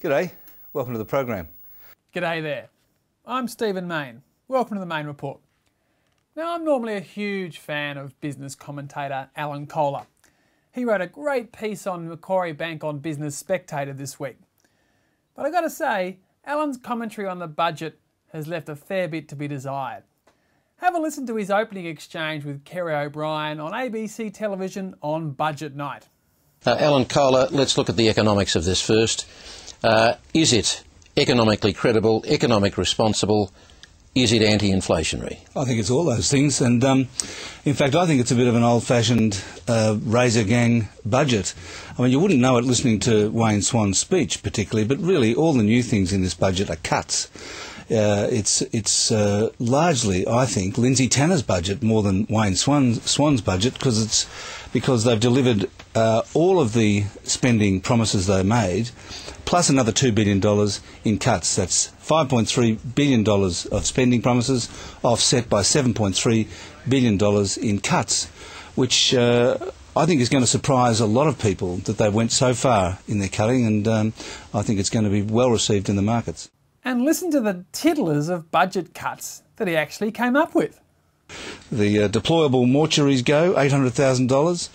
G'day, welcome to the program. G'day there. I'm Stephen Mayne. Welcome to the Mayne Report. Now, I'm normally a huge fan of business commentator Alan Kohler. He wrote a great piece on Macquarie Bank on Business Spectator this week. But I've got to say, Alan's commentary on the budget has left a fair bit to be desired. Have a listen to his opening exchange with Kerry O'Brien on ABC television on Budget Night. Alan Kohler, let's look at the economics of this first. Is it economically credible, economic responsible? Is it anti-inflationary? I think it's all those things, and in fact I think it's a bit of an old-fashioned razor gang budget. I mean, you wouldn't know it listening to Wayne Swan's speech particularly, but really all the new things in this budget are cuts. It's largely, I think, Lindsay Tanner's budget more than Wayne Swan's budget, because they've delivered all of the spending promises they made, plus another $2 billion in cuts. That's $5.3 billion of spending promises, offset by $7.3 billion in cuts, which I think is going to surprise a lot of people that they went so far in their cutting, and I think it's going to be well received in the markets. And listen to the tittlers of budget cuts that he actually came up with. The deployable mortuaries go, $800,000.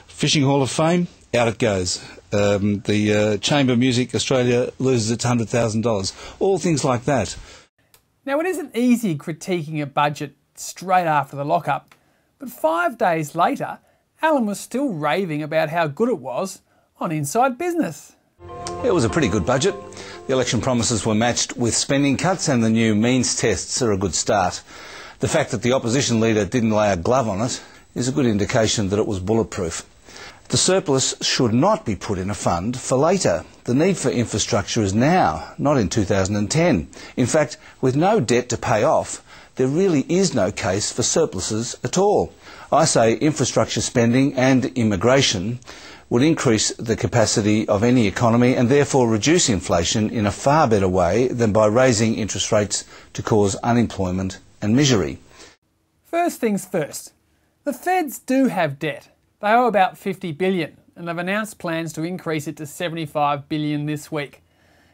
Fishing Hall of Fame, out it goes. The Chamber Music Australia loses its $100,000. All things like that. Now, it isn't easy critiquing a budget straight after the lockup, but 5 days later, Alan was still raving about how good it was on Inside Business. It was a pretty good budget. The election promises were matched with spending cuts, and the new means tests are a good start. The fact that the opposition leader didn't lay a glove on it is a good indication that it was bulletproof. The surplus should not be put in a fund for later. The need for infrastructure is now, not in 2010. In fact, with no debt to pay off, there really is no case for surpluses at all. I say infrastructure spending and immigration would increase the capacity of any economy and therefore reduce inflation in a far better way than by raising interest rates to cause unemployment and misery. First things first, the Feds do have debt. They owe about $50 billion, and they've announced plans to increase it to $75 billion this week.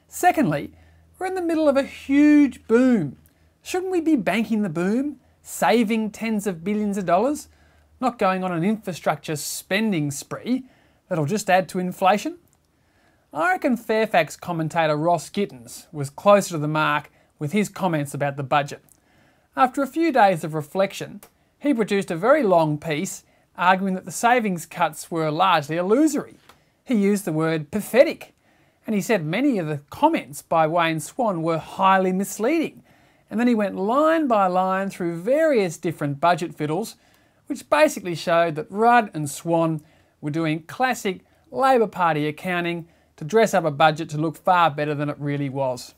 Secondly, we're in the middle of a huge boom. Shouldn't we be banking the boom, saving tens of billions of dollars, not going on an infrastructure spending spree that'll just add to inflation? I reckon Fairfax commentator Ross Gittins was closer to the mark with his comments about the budget. After a few days of reflection, he produced a very long piece arguing that the savings cuts were largely illusory. He used the word pathetic, and he said many of the comments by Wayne Swan were highly misleading. And then he went line by line through various different budget fiddles, which basically showed that Rudd and Swan were doing classic Labor Party accounting to dress up a budget to look far better than it really was.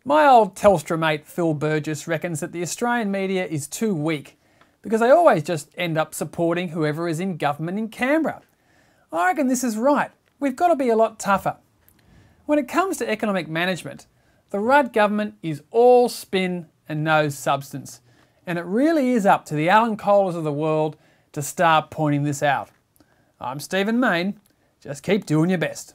My old Telstra mate Phil Burgess reckons that the Australian media is too weak because they always just end up supporting whoever is in government in Canberra. I reckon this is right. We've got to be a lot tougher. When it comes to economic management, the Rudd government is all spin and no substance, and it really is up to the Alan Kohlers of the world to start pointing this out. I'm Stephen Mayne. Just keep doing your best.